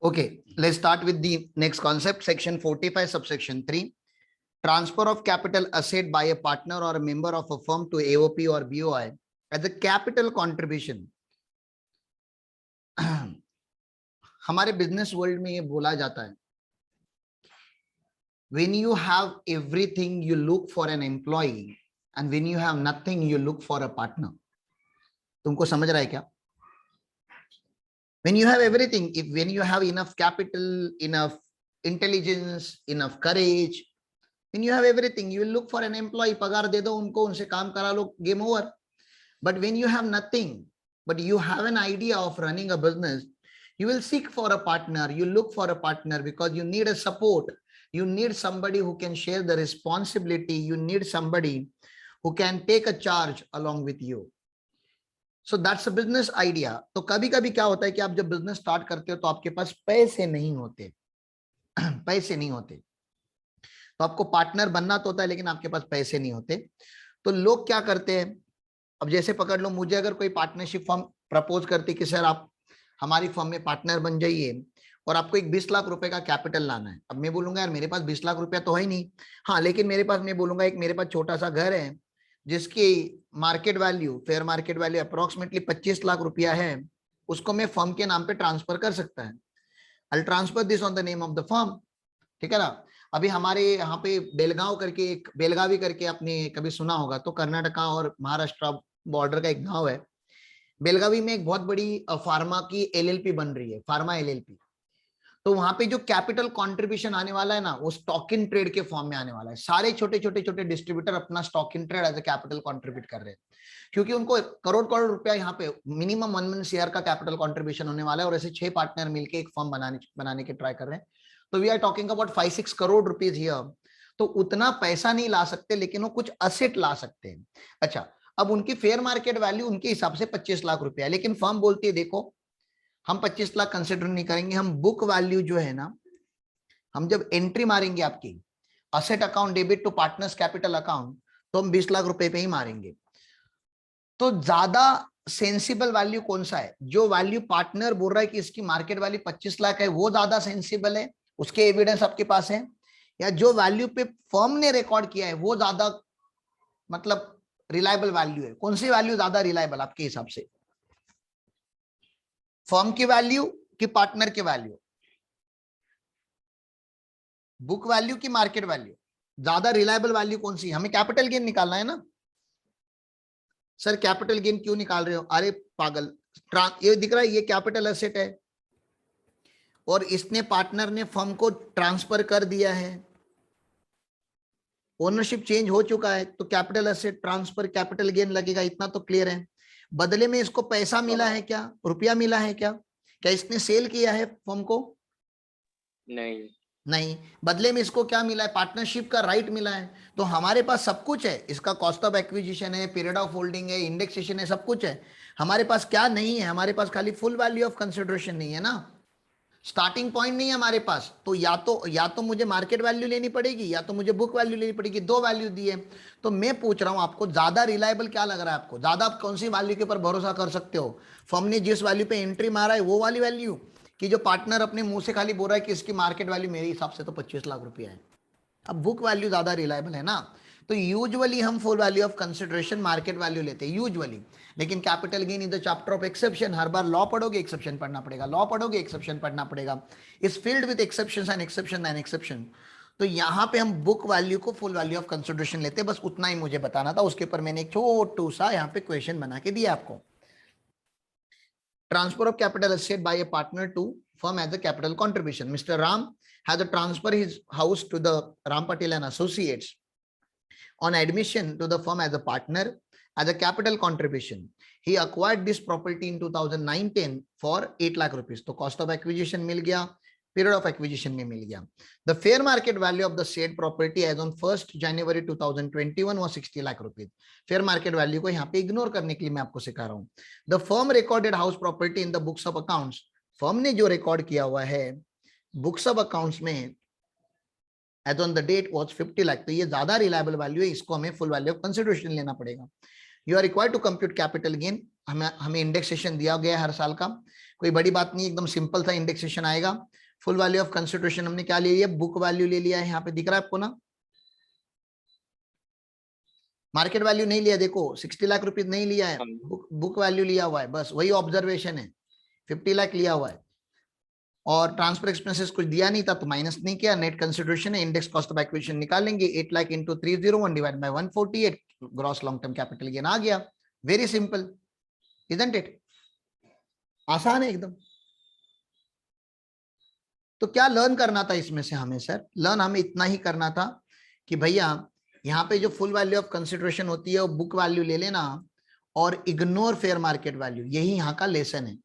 Okay, let's start with the next concept, section 45, subsection 3. Transfer of capital asset by a partner or a member of a firm to AOP or BOI as a capital contribution. हमारे business world में ये बोला जाता है, when you have everything you look for an employee and when you have nothing you look for a partner. तुमको समझ रहा है क्या? When you have everything, when you have enough capital, enough intelligence, enough courage, when you have everything, you will look for an employee. पगार दे दो उनको, उनसे काम करा लो, game over. But when you have nothing, but you have an idea of running a business, you will seek for a partner. You look for a partner because you need a support. You need somebody who can share the responsibility. You need somebody who can take a charge along with you. So that's a business idea. तो कभी कभी क्या होता है कि आप जब business start करते हो तो आपके पास पैसे नहीं होते, पैसे नहीं होते, तो आपको पार्टनर बनना तो होता है लेकिन आपके पास पैसे नहीं होते. तो लोग क्या करते हैं, अब जैसे पकड़ लो, मुझे अगर कोई पार्टनरशिप फर्म प्रपोज करती कि सर आप हमारी फर्म में पार्टनर बन जाइए और आपको एक 20 लाख रुपए का कैपिटल लाना है. अब मैं बोलूंगा यार मेरे पास 20 लाख रुपया तो है ही नहीं, हाँ लेकिन मेरे पास, मैं बोलूंगा एक मेरे पास छोटा सा घर है जिसकी market value, fair market value approximately 25 lakh रुपया है, उसको मैं फर्म के नाम पे ट्रांसफर कर सकता है. I transfer this on the name of the firm. ठीक है ना. अभी हमारे यहाँ पे बेलगांव करके, एक बेलगावी करके आपने कभी सुना होगा, तो कर्नाटका और महाराष्ट्र बॉर्डर का एक गांव है. बेलगावी में एक बहुत बड़ी फार्मा की एलएलपी बन रही है, फार्मा एलएलपी. तो वहां पे जो कैपिटल कंट्रीब्यूशन आने वाला है ना, वो स्टॉक इन ट्रेड के फॉर्म में आने वाला है. सारे छोटे छोटे छोटे डिस्ट्रीब्यूटर अपना stock in trade as a capital contribute कर रहे हैं, क्योंकि उनको करोड़ करोड़ रुपया यहाँ पे मिनिमम 1 मिलियन शेयर का कैपिटल कंट्रीब्यूशन होने वाला है और ऐसे 6 पार्टनर मिलकर एक फर्म बनाने के ट्राई कर रहे हैं. तो we are talking about 5-6 crore rupees here. तो उतना पैसा नहीं ला सकते लेकिन वो कुछ असेट ला सकते हैं. अच्छा, अब उनकी फेयर मार्केट वैल्यू उनके हिसाब से 25 लाख रुपया है, लेकिन फर्म बोलती है देखो हम 25 लाख कंसिडर नहीं करेंगे, हम बुक वैल्यू जो है ना, हम जब एंट्री मारेंगे आपकी asset account debit to partners capital account, तो हम 20 लाख रुपए पे ही मारेंगे. तो ज्यादा सेंसिबल वैल्यू कौन सा है? जो वैल्यू पार्टनर बोल रहा है कि इसकी मार्केट वैल्यू 25 लाख है, वो ज्यादा सेंसिबल है, उसके एविडेंस आपके पास है, या जो वैल्यू पे फर्म ने रिकॉर्ड किया है वो ज्यादा मतलब रिलायबल वैल्यू है? कौन सी वैल्यू ज्यादा रिलायबल आपके हिसाब से? फर्म की वैल्यू कि पार्टनर की वैल्यू? बुक वैल्यू की मार्केट वैल्यू? ज्यादा रिलायबल वैल्यू कौन सी? हमें कैपिटल गेन निकालना है ना. सर कैपिटल गेन क्यों निकाल रहे हो? अरे पागल, ये दिख रहा है ये कैपिटल एसेट है और इसने पार्टनर ने फर्म को ट्रांसफर कर दिया है, ओनरशिप चेंज हो चुका है, तो capital asset transfer capital gain लगेगा, इतना तो क्लियर है. बदले में इसको पैसा मिला है क्या? रुपया मिला है क्या? क्या इसने सेल किया है फर्म को? नहीं. नहीं. बदले में इसको क्या मिला है? पार्टनरशिप का राइट मिला है. तो हमारे पास सब कुछ है, इसका कॉस्ट ऑफ एक्विजिशन है, पीरियड ऑफ होल्डिंग है, इंडेक्सेशन है, सब कुछ है. हमारे पास क्या नहीं है? हमारे पास खाली फुल वैल्यू ऑफ कंसिडरेशन नहीं है ना, स्टार्टिंग पॉइंट नहीं है हमारे पास. तो या तो मुझे मार्केट वैल्यू लेनी पड़ेगी या तो मुझे बुक वैल्यू लेनी पड़ेगी. दो वैल्यू दी है. तो मैं पूछ रहा हूं आपको, ज्यादा रिलायबल क्या लग रहा है आपको? ज्यादा आप कौन सी वैल्यू के ऊपर भरोसा कर सकते हो? फर्म ने जिस वैल्यू पे एंट्री मारा है वो वाली वैल्यू, कि जो पार्टनर अपने मुंह से खाली बोल रहा है कि इसकी मार्केट वैल्यू मेरे हिसाब से तो 25 लाख रुपया है. अब बुक वैल्यू ज्यादा रिलायबल है ना. तो यूजुअली हम full value of consideration market value लेते हैं यूजुअली, लेकिन capital gain is the chapter of exception. Her bar law पढ़ोगे एक्सेप्शन पढ़ना पड़ेगा, लॉ पढ़ोगे एक्सेप्शन पढ़ना पड़ेगा. Is filled with exceptions and exception and exception. तो यहाँ पे हम बुक वैल्यू को फुल वैल्यू ऑफ कंसिडरेशन लेते हैं. बस उतना ही मुझे बताना था, उसके ऊपर मैंने एक छोटू सा यहाँ पे क्वेश्चन बना के दिया आपको. Transfer of capital asset by a partner to firm as a capital contribution. Mr. Ram had to transfer his house to the Ram Patel and Associates on admission to the firm as a partner as a capital contribution. He acquired this property in 2009-10 for 8 lakh rupees. तो cost of acquisition मिल गया, period of acquisition में मिल गया. The fair market value of the said property as on 1st January 2021 was 60 lakh rupees. fair market value को यहाँ पे ignore करने के लिए मैं आपको सिखा रहा हूँ. The firm recorded house property in the books of accounts. Firm ने जो रिकॉर्ड किया हुआ है बुक्स ऑफ अकाउंट्स में as on the date was 50 lakh. तो ये ज्यादा रिलायबल वैल्यू है, इसको हमें फुल वैल्यू ऑफ कंसिडरेशन लेना पड़ेगा. You are required to compute capital gain हमें इंडेक्सेशन दिया गया है हर साल का, कोई बड़ी बात नहीं, एकदम सिंपल सा इंडेक्सेशन आएगा। फुल वैल्यू ऑफ कंसिडरेशन हमने क्या ले लिया, बुक वैल्यू ले लिया है, यहाँ पे दिख रहा है आपको ना, मार्केट वैल्यू नहीं लिया, देखो 60 लाख रुपीज नहीं लिया है, बुक वैल्यू लिया हुआ है, बस वही ऑब्जर्वेशन है, 50 लाख लिया हुआ है। और ट्रांसफर एक्सपेंसेस कुछ दिया नहीं था तो माइनस नहीं किया, नेट कंसिडरेशन है, इंडेक्स कॉस्ट ऑफ एक्विजिशन निकालेंगे, 8 lakh into 301 divide by 148, gross long term capital gain आ गया। Very simple, isn't it? आसान है एकदम। तो क्या लर्न करना था इसमें से हमें सर? लर्न हमें इतना ही करना था कि भैया यहाँ पे जो फुल वैल्यू ऑफ कंसिडरेशन होती है वो बुक वैल्यू ले लेना और इग्नोर फेयर मार्केट वैल्यू, यही यहाँ का लेसन है।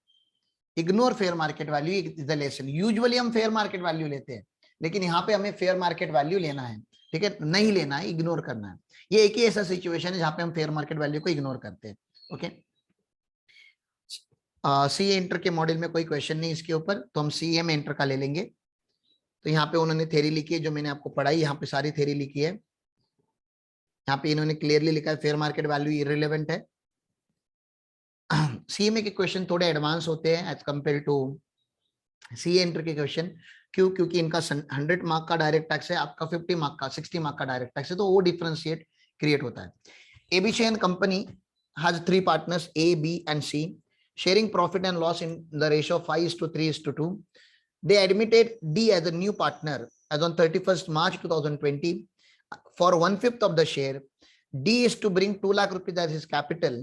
Ignore fair market value is the lesson. Usually हम फेयर मार्केट वैल्यू लेते हैं, लेकिन यहाँ पे हमें फेयर मार्केट वैल्यू लेना है, ठीक है, नहीं लेना है, इग्नोर करना है। ये एक ही ऐसा सिचुएशन है जहाँ पे हम फेयर मार्केट वैल्यू को इग्नोर करते हैं। ओके, सी एंटर के मॉडल में कोई क्वेश्चन नहीं इसके ऊपर, तो हम सी एम एंटर का ले लेंगे। तो यहाँ पे उन्होंने थ्योरी लिखी है जो मैंने आपको पढ़ाई, यहाँ पे सारी थ्योरी लिखी है। यहाँ पे इन्होंने क्लियरली लिखा है फेयर मार्केट वैल्यू इररिलेवेंट है। सीएमए के क्वेश्चन थोड़े एडवांस होते हैं as compare to C inter के क्वेश्चन। क्यों? क्योंकि इनका 100 मार्क का डायरेक्ट टैक्स है, आपका 50 मार्क का 60 मार्क का डायरेक्ट टैक्स है, तो वो डिफरेंशिएट क्रिएट होता है। ABC and company has 3 partners A, B and C sharing profit and loss in the ratio of 5:3:2. They admitted D as a new partner as on 31st March 2020 for 1/5 of the share. D is to bring 2 lakh rupees as his capital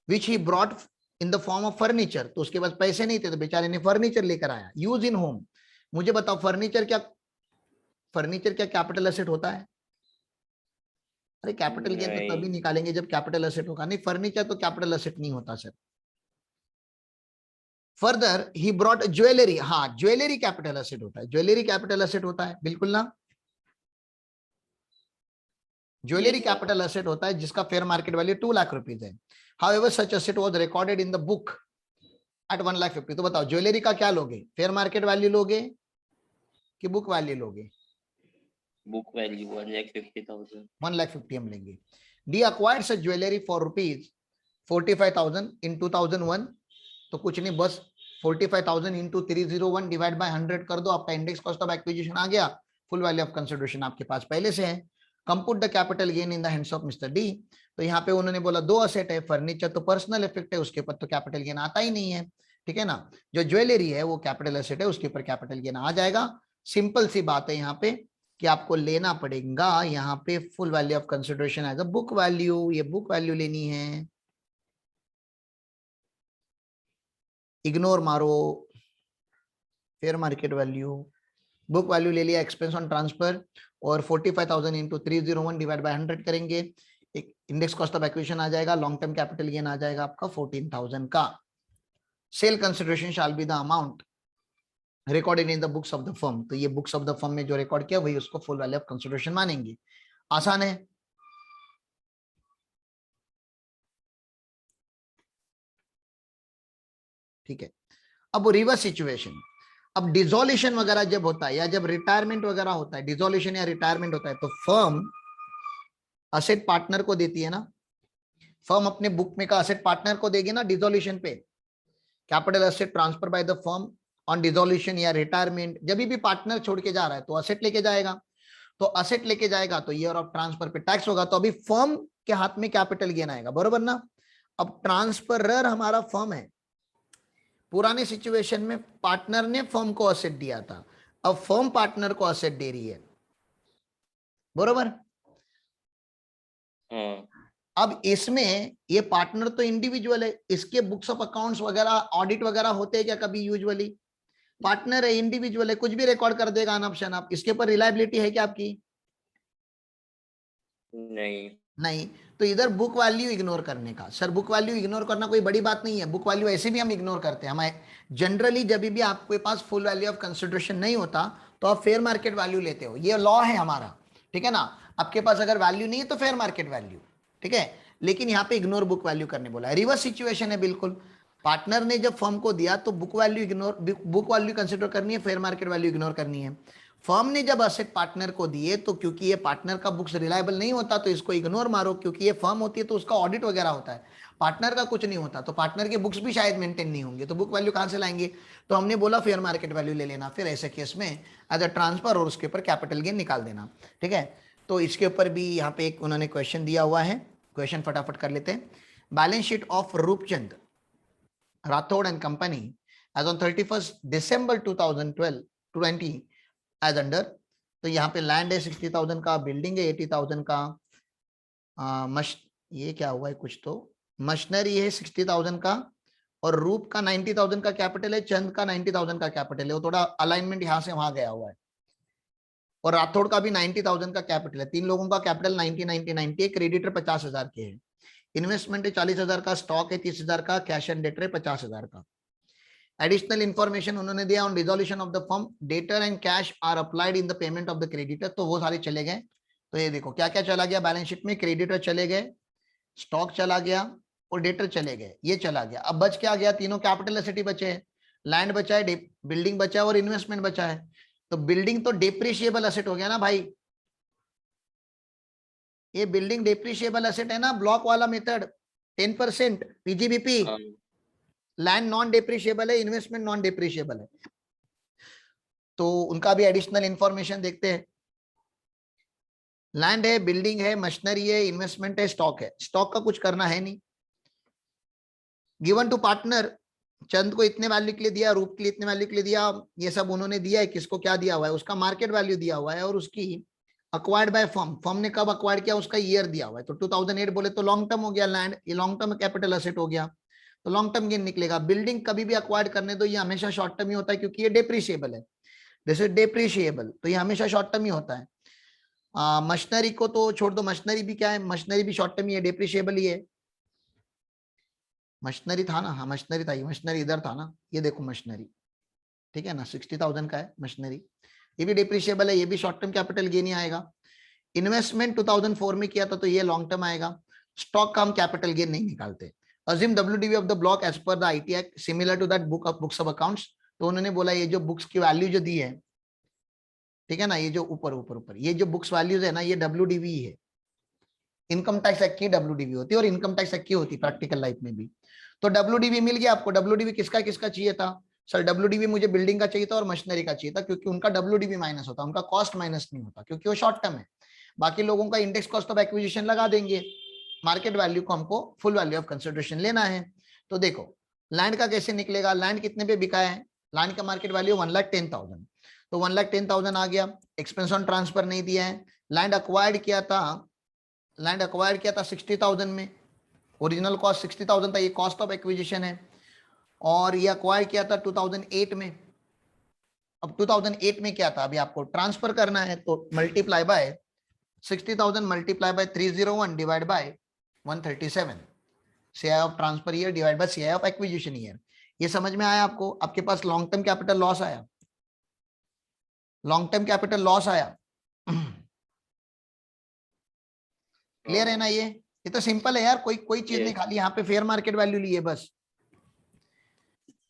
which he brought in the form of furniture. तो उसके पास पैसे नहीं थे तो बेचारे ने furniture लेकर आया, यूज इन होम। मुझे बताओ फर्नीचर क्या कैपिटल एसेट होता है? अरे कैपिटल गेन तो तभी निकालेंगे जब कैपिटल एसेट होगा, नहीं फर्नीचर तो कैपिटल एसेट नहीं होता sir. Further he brought jewellery, हाँ ज्वेलरी कैपिटल एसेट होता है, ज्वेलरी कैपिटल एसेट होता है, बिल्कुल ना, ज्वेलरी कैपिटल एसेट होता है जिसका fair market value 2 lakh rupees है। However such asset was recorded in the book at 1,50,000। तो बताओ ज्वेलरी का क्या लोगे, फेयर मार्केट वैल्यू लोगे कि बुक वैल्यू लोगे? Book value 1,50,000। 1,50,000 हम लेंगे। D acquired such jewellery for rupees 45,000 इन 2001। तो कुछ नहीं, बस 45,000 इंटू 301 डिवाइड बाय 100 कर दो, आपका इंडेक्स कॉस्ट ऑफ एक्विजिशन आ गया। फुल वैल्यू ऑफ कंसिडरेशन आपके पास पहले से है। Compute the capital gain in the hands of mister D. तो यहाँ पे उन्होंने बोला 2 असेट है, फर्नीचर तो पर्सनल इफेक्ट है, उसके ऊपर तो कैपिटल गेन आता ही नहीं है, ठीक है ना। जो ज्वेलरी है वो कैपिटल एसेट है, उसके ऊपर कैपिटल गेन आ जाएगा। सिंपल सी बात है यहाँ पे कि आपको लेना पड़ेगा यहाँ पे full value of consideration as a book value, ये बुक वैल्यू लेनी है। इग्नोर मारो fair market value, book value ले लिया, एक्सपेंस ऑन ट्रांसफर और 45,000 इंटू 301 डिवाइड बाय 100 करेंगे, एक इंडेक्स कॉस्ट ऑफ एक्विजिशन आ जाएगा, लॉन्ग टर्म कैपिटल गेन आ जाएगा आपका 14,000 का। Sale consideration shall be the amount recorded in the books of the firm. तो ये बुक्स ऑफ द फर्म में जो रिकॉर्ड किया वही उसको फुल वैल्यू ऑफ कंसिडरेशन मानेंगे। आसान है। ठीक है, अब रिवर्स सिचुएशन, अब डिसोल्यूशन वगैरह जब होता है या जब रिटायरमेंट वगैरह होता है, डिसोल्यूशन या रिटायरमेंट होता है, तो फर्म असेट पार्टनर को देती है ना, फर्म अपने बुक में का असेट पार्टनर को देगी ना डिसोल्यूशन पे। Capital asset transfer by the firm on dissolution या रिटायरमेंट, जब भी पार्टनर छोड़ के जा रहा है तो असेट लेके जाएगा, तो असेट लेके जाएगा तो ईयर ऑफ ट्रांसफर पे टैक्स होगा, तो अभी फर्म के हाथ में कैपिटल गेन आएगा, बरोबर ना। अब ट्रांसफरर हमारा फर्म है, पुराने सिचुएशन में पार्टनर ने फर्म को असेट दिया था, अब फर्म पार्टनर को असेट दे रही है, बरोबर। अब इसमें ये पार्टनर तो इंडिविजुअल है, इसके बुक्स ऑफ अकाउंट्स वगैरह ऑडिट वगैरह होते हैं क्या कभी? यूजुअली पार्टनर है, इंडिविजुअल है, कुछ भी रिकॉर्ड कर देगा अनऑप्शन आप, इसके ऊपर रिलायबिलिटी है क्या आपकी? नहीं। तो इधर बुक वैल्यू इग्नोर करने का, सर बुक वैल्यू इग्नोर करना कोई बड़ी बात नहीं है, बुक वैल्यू ऐसे भी हम इग्नोर करते हैं। हमें जनरली जब भी आपके पास फुल वैल्यू ऑफ कंसिडरेशन नहीं होता तो आप फेयर मार्केट वैल्यू लेते हो, ये लॉ है हमारा, ठीक है ना। आपके पास अगर वैल्यू नहीं है तो फेयर मार्केट वैल्यू, ठीक है। लेकिन यहाँ पे इग्नोर बुक वैल्यू करने बोला है, रिवर्स सिचुएशन है बिल्कुल। पार्टनर ने जब फर्म को दिया तो बुक वैल्यू कंसिडर करनी है, फेयर मार्केट वैल्यू इग्नोर करनी है। फर्म ने जब असेट पार्टनर को दिए तो क्योंकि ये पार्टनर का बुक्स रिलायबल नहीं होता तो इसको इग्नोर मारो, क्योंकि ये फर्म होती है तो उसका ऑडिट वगैरह होता है। पार्टनर का कुछ नहीं होता, तो पार्टनर के बुक्स भी शायद मेंटेन नहीं होंगे, तो बुक वैल्यू कहां से लाएंगे? तो हमने बोला फेयर मार्केट वैल्यू ले लेना, फिर ऐसे केस में एज अ ट्रांसफर और उसके ऊपर कैपिटल गेन निकाल देना। ठीक है, तो इसके ऊपर भी यहाँ पे एक उन्होंने क्वेश्चन दिया हुआ है, क्वेश्चन फटाफट कर लेते हैं। Balance sheet of Roopchand Rathore and company as on 31 December 2020 as under. तो यहाँ पे लैंड है 60,000 का, बिल्डिंग है 80,000 का, ये क्या हुआ है कुछ, तो मशीनरी है 60,000 का, और रूप का 90,000 का कैपिटल है, चंद का 90,000 का कैपिटल है, वो थोड़ा अलाइनमेंट यहां से वहां गया हुआ है, और राठौड़ का भी 90,000 का कैपिटल है। तीन लोगों का कैपिटल 90 क्रेडिटर 50,000 के है, इन्वेस्टमेंट है 40,000 का, स्टॉक है 30,000 का, कैश एंड डेटर है 50,000 का। एडिशनल इन्फॉर्मेशन उन्होंने दिया on resolution of the firm, debtor and cash are applied in the payment of the creditor, तो वो सारे चले गए। तो ये देखो क्या क्या चला गया बैलेंस शीट में, क्रेडिटर चले गए, स्टॉक चला गया और डेटर चले गए, ये चला गया। अब बच क्या गया? तीनों कैपिटल एसेट ही बचे हैं, लैंड बचा है, बिल्डिंग बचा है और इन्वेस्टमेंट बचा है। तो बिल्डिंग तो डेप्रिशिएबल एसेट हो गया ना भाई, ये बिल्डिंग डेप्रिशिएबल एसेट है ना, ब्लॉक वाला method 10% PGBP. Land non depreciable है, इन्वेस्टमेंट नॉन डेप्रिशिएबल है। तो उनका भी एडिशनल इंफॉर्मेशन देखते हैं। लैंड है, बिल्डिंग है, मशीनरी है, इन्वेस्टमेंट है, स्टॉक है। स्टॉक का कुछ करना है नहीं। गिवन टू पार्टनर, चंद को इतने वैल्यू के लिए दिया, रूप के लिए इतने वैल्यू के लिए दिया, ये सब उन्होंने दिया है। किसको क्या दिया हुआ है? उसका मार्केट वैल्यू दिया हुआ है, और उसकी अक्वायर्ड बाय फर्म, फर्म ने कब अक्वायर किया उसका ईयर दिया हुआ है। तो 2008 बोले तो लॉन्ग टर्म हो गया लैंड, ये लॉन्ग टर्म कैपिटल एसेट हो गया, तो लॉन्ग टर्म गेन निकलेगा। बिल्डिंग कभी भी अक्वायर्ड करने दो, ये हमेशा शॉर्ट टर्म ही होता है, क्योंकि ये डेप्रिशिएबल है, दिस इज डेप्रिशिएबल, तो ये हमेशा शॉर्ट टर्म ही होता है। मशीनरी को तो छोड़ दो, मशीनरी भी क्या है, मशीनरी भी शॉर्ट टर्म ही है, डेप्रिशिएबल ही है। मशीनरी था ना, हाँ मशीनरी था, ये मशीनरी इधर था ना, ये देखो मशीनरी, ठीक है ना, 60,000 का है मशीनरी, ये भी डेप्रिशिएबल है, ये भी शॉर्ट टर्म कैपिटल गेन ही आएगा। इन्वेस्टमेंट 2004 में किया था, तो ये लॉन्ग टर्म आएगा। स्टॉक का हम कैपिटल गेन नहीं निकालते। Assume WDV of the block as per the IT act similar to that books of accounts. तो उन्होंने बोला ये जो बुक्स की वैल्यू जो दी है, ठीक है ना, ये जो ऊपर ये जो बुक्स वैल्यूज है ना, ये WDV है। इनकम टैक्स एक्ट की WDV होती है, और इनकम टैक्स एक्ट की होती है प्रैक्टिकल लाइफ में भी। तो WDV मिल गया आपको। WDV किसका किसका चाहिए था? सर WDV मुझे बिल्डिंग का चाहिए था और मशीनरी का चाहिए था, क्योंकि उनका WDV माइनस होता, उनका कॉस्ट माइनस नहीं होता, क्योंकि वो शॉर्ट टर्म है। बाकी लोगों का इंडेक्स कॉस्ट ऑफ एक्विजिशन लगा देंगे, मार्केट वैल्यू को हमको फुल वैल्यू ऑफ कंसिडरेशन लेना है। तो देखो लैंड का कैसे निकलेगा, लैंड कितने पे बिका है, लैंड का मार्केट वैल्यू 1,10,000, तो 1,10,000 आ गया। एक्सपेंस ऑन ट्रांसफर नहीं दिया है। लैंड अक्वायर्ड किया था 60,000 में, ओरिजिनल कॉस्ट 60,000 था, ये कॉस्ट ऑफ एक्विजिशन है। और ये अक्वायर किया था 2008 में। अब 2008 में क्या था, अभी आपको ट्रांसफर करना है, तो multiply by 60,000 multiply by 301 divide bye 137, CI of transfer year divide by CI of acquisition year. ये समझ में आया आपको? आपके पास लॉन्ग टर्म कैपिटल लॉस आया, लॉन्ग टर्म कैपिटल लॉस आया। क्लियर है ना? ये तो सिंपल है यार, कोई चीज नहीं, खाली यहाँ पे फेयर मार्केट वैल्यू ली है बस।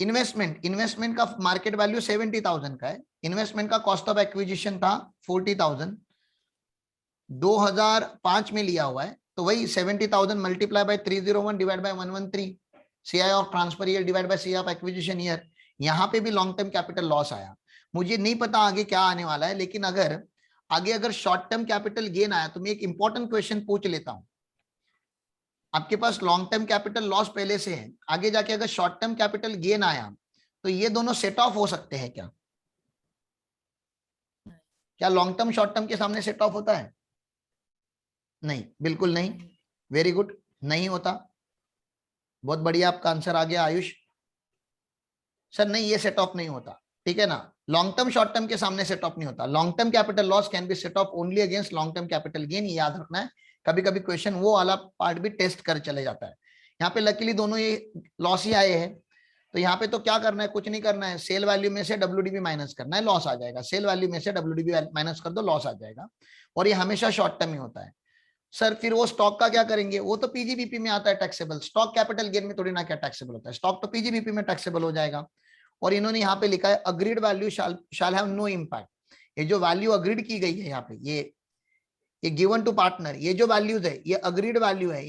इन्वेस्टमेंट का मार्केट वैल्यू 70,000 का है, इन्वेस्टमेंट का कॉस्ट ऑफ एक्विजिशन था 40,000, 2005 में लिया हुआ है, तो वही 70,000 multiply by 301 divide bye 113, CI of transfer year divide by CI of acquisition year. यहाँ पे भी लॉन्ग टर्म कैपिटल लॉस आया। मुझे नहीं पता आगे क्या आने वाला है, लेकिन अगर शॉर्ट टर्म कैपिटल गेन आया, तो मैं एक इंपॉर्टेंट क्वेश्चन पूछ लेता हूं। आपके पास लॉन्ग टर्म कैपिटल लॉस पहले से है, आगे जाके अगर शॉर्ट टर्म कैपिटल गेन आया, तो ये दोनों सेट ऑफ हो सकते हैं क्या? क्या लॉन्ग टर्म शॉर्ट टर्म के सामने सेट ऑफ होता है? नहीं, बिल्कुल नहीं। वेरी गुड, नहीं होता। बहुत बढ़िया, आपका आंसर आ गया आयुष। सर नहीं, ये सेट ऑफ नहीं होता, ठीक है ना। लॉन्ग टर्म शॉर्ट टर्म के सामने सेट ऑफ नहीं होता। Long term capital loss can be set of only against long term capital gain, ये याद रखना है। कभी कभी क्वेश्चन वो वाला पार्ट भी टेस्ट कर चले जाता है। यहाँ पे लकीली दोनों ये लॉस ही आए हैं, तो यहाँ पे तो क्या करना है, कुछ नहीं करना है, सेल वैल्यू में से WDV माइनस करना है, लॉस आ जाएगा। सेल वैल्यू में से WDV माइनस कर दो, लॉस आ जाएगा। और ये हमेशा शॉर्ट टर्म ही होता है। सर फिर वो स्टॉक का क्या करेंगे? वो तो PGBP में आता है टैक्सेबल, स्टॉक कैपिटल गेन में थोड़ी ना क्या टैक्सेबल होता है, स्टॉक तो PGBP में टैक्सेबल हो जाएगा। और इन्होंने यहाँ पे लिखा है agreed value shall have no impact. ये जो वैल्यू अग्रीड की गई है यहाँ पे, ये गिवन टू पार्टनर, ये जो वैल्यूज है ये अग्रीड वैल्यू है,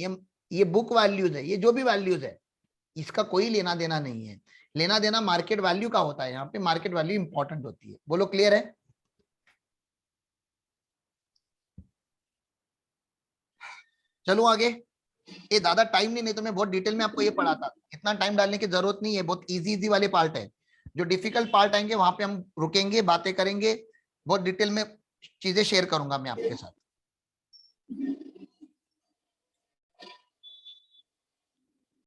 ये बुक वैल्यूज है, ये जो भी वैल्यूज है इसका कोई लेना देना नहीं है। लेना देना मार्केट वैल्यू का होता है, यहाँ पे मार्केट वैल्यू इंपॉर्टेंट होती है। बोलो क्लियर है? चलो आगे। ये ज्यादा टाइम नहीं तो मैं बहुत डिटेल में आपको ये पढ़ाता, इतना टाइम डालने की जरूरत नहीं है, बहुत इजी इजी वाले पार्ट है। जो डिफिकल्ट पार्ट आएंगे वहां पे हम रुकेंगे, बातें करेंगे, बहुत डिटेल में चीजें शेयर करूंगा मैं आपके साथ।